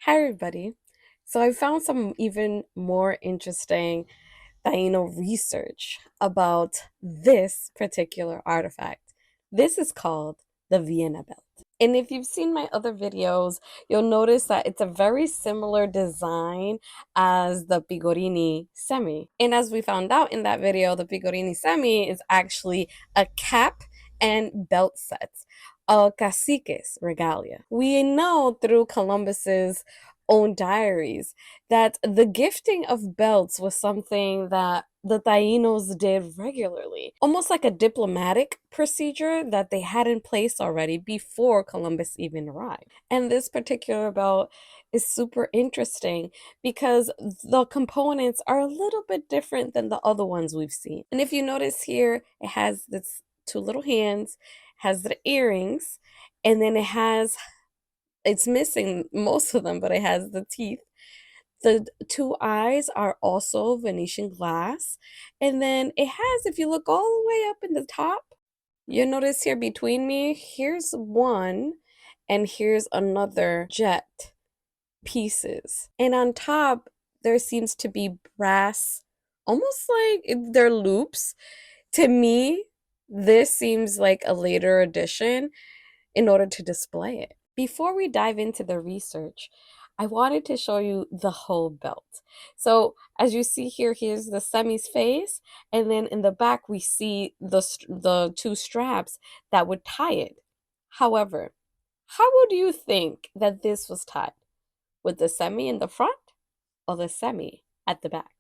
Hi, everybody. So I found some even more interesting Taino research about this particular artifact. This is called the Vienna Belt. And if you've seen my other videos, you'll notice that it's a very similar design as the Pigorini semi. And as we found out in that video, the Pigorini semi is actually a cap and belt set, a cacique's regalia. We know through Columbus's own diaries that the gifting of belts was something that the Tainos did regularly, almost like a diplomatic procedure that they had in place already before Columbus even arrived. And this particular belt is super interesting because the components are a little bit different than the other ones we've seen. And if you notice here, it has this two little hands, has the earrings, and then it's missing most of them, but it has the teeth. The two eyes are also Venetian glass. And then it has, if you look all the way up in the top, you'll notice here between me, here's one, and here's another jet pieces. And on top, there seems to be brass, almost like they're loops. To me, this seems like a later addition in order to display it. Before we dive into the research, I wanted to show you the whole belt. So as you see here, here's the semi's face, and then in the back we see the two straps that would tie it. However, how would you think that this was tied? With the semi in the front or the semi at the back?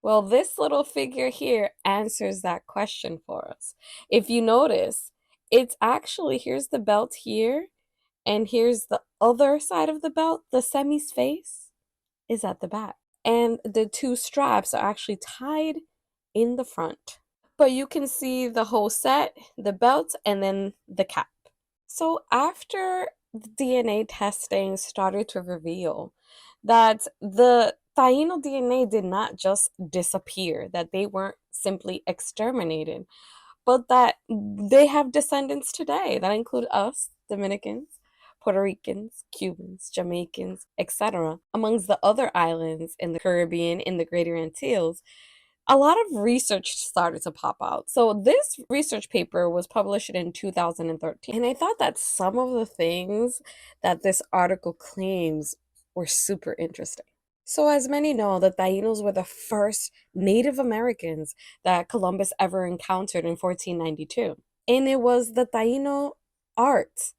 Well, this little figure here answers that question for us. If you notice, it's actually, here's the belt here, and here's the other side of the belt. The semi's face is at the back. And the two straps are actually tied in the front. But you can see the whole set, the belt, and then the cap. So after the DNA testing started to reveal that the Taino DNA did not just disappear, that they weren't simply exterminated, but that they have descendants today that include us, Dominicans, Puerto Ricans, Cubans, Jamaicans, etc., amongst the other islands in the Caribbean, in the Greater Antilles. A lot of research started to pop out. So this research paper was published in 2013. And I thought that some of the things that this article claims were super interesting. So as many know, the Tainos were the first Native Americans that Columbus ever encountered in 1492. And it was the Taino art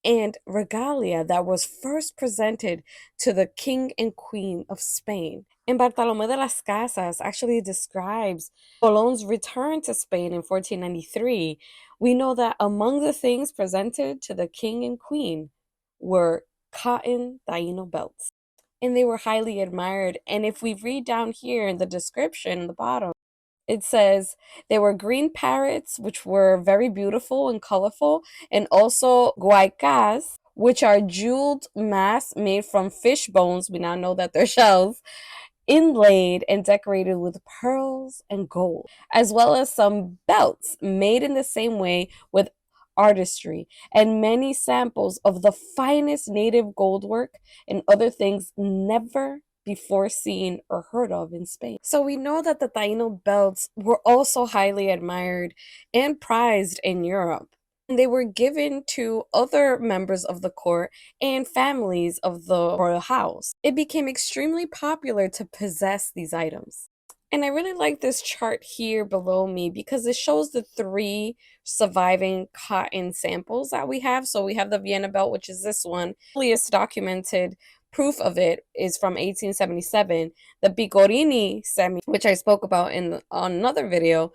and regalia that was first presented to the king and queen of Spain. And Bartolomé de las Casas actually describes Colón's return to Spain in 1493. We know that among the things presented to the king and queen were cotton Taino belts, and they were highly admired. And if we read down here in the description in the bottom, it says there were green parrots, which were very beautiful and colorful, and also guaicas, which are jeweled masks made from fish bones. We now know that they're shells, inlaid and decorated with pearls and gold, as well as some belts made in the same way with artistry and many samples of the finest native goldwork and other things never before seen or heard of in Spain. So we know that the Taino belts were also highly admired and prized in Europe. And they were given to other members of the court and families of the royal house. It became extremely popular to possess these items. And I really like this chart here below me because it shows the three surviving cotton samples that we have. So we have the Vienna Belt, which is this one. The earliest documented proof of it is from 1877. The Picorini semi, which I spoke about on another video,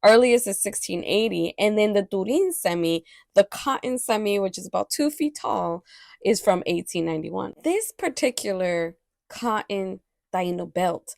earliest is 1680. And then the Turin semi, the cotton semi, which is about 2 feet tall, is from 1891. This particular cotton Taino belt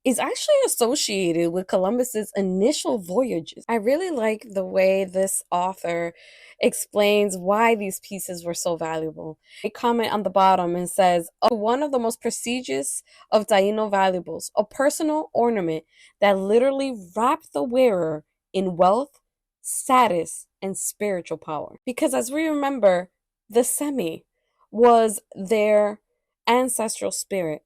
is actually associated with Columbus's initial voyages. I really like the way this author explains why these pieces were so valuable. A comment on the bottom and says, "Oh, one of the most prestigious of Taino valuables, a personal ornament that literally wrapped the wearer in wealth, status, and spiritual power." Because as we remember, the semi was their ancestral spirit.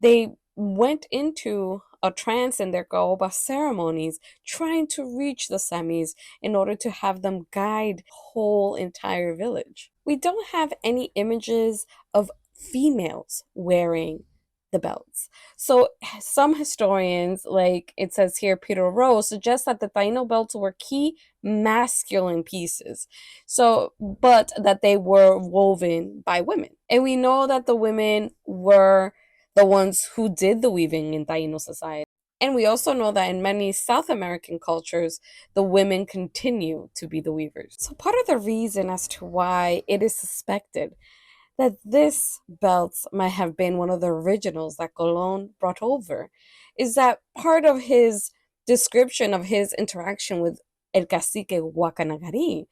They went into a trance in their caoba ceremonies, trying to reach the semis in order to have them guide the whole entire village. We don't have any images of females wearing the belts. So some historians, like it says here, Peter Rose, suggest that the Taino belts were key masculine pieces. So, but that they were woven by women. And we know that the women were the ones who did the weaving in Taino society. And we also know that in many South American cultures, the women continue to be the weavers. So, part of the reason as to why it is suspected that this belt might have been one of the originals that Colon brought over is that part of his description of his interaction with El Cacique Guacanagari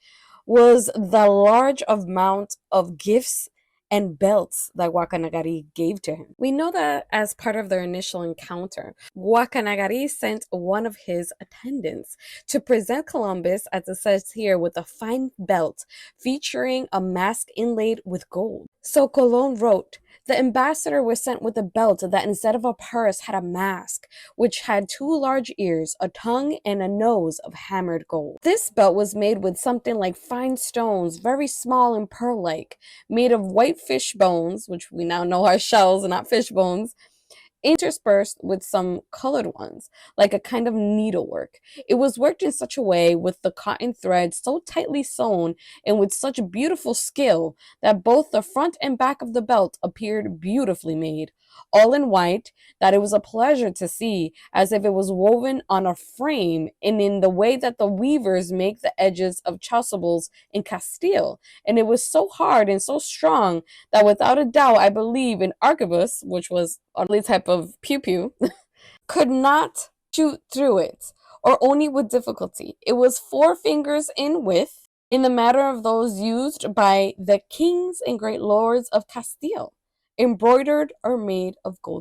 was the large amount of gifts and belts that Guacanagari gave to him. We know that as part of their initial encounter, Guacanagari sent one of his attendants to present Columbus, as it says here, with a fine belt featuring a mask inlaid with gold. So Colon wrote, the ambassador was sent with a belt that instead of a purse had a mask, which had two large ears, a tongue, and a nose of hammered gold. This belt was made with something like fine stones, very small and pearl-like, made of white fish bones, which we now know are shells and not fish bones, interspersed with some colored ones, like a kind of needlework. It was worked in such a way with the cotton thread so tightly sewn and with such beautiful skill that both the front and back of the belt appeared beautifully made, all in white, that it was a pleasure to see, as if it was woven on a frame and in the way that the weavers make the edges of chasubles in Castile. And it was so hard and so strong that without a doubt, I believe an arquebus, which was a type of pew pew, could not shoot through it, or only with difficulty. It was 4 fingers in width, in the matter of those used by the kings and great lords of Castile, embroidered or made of gold.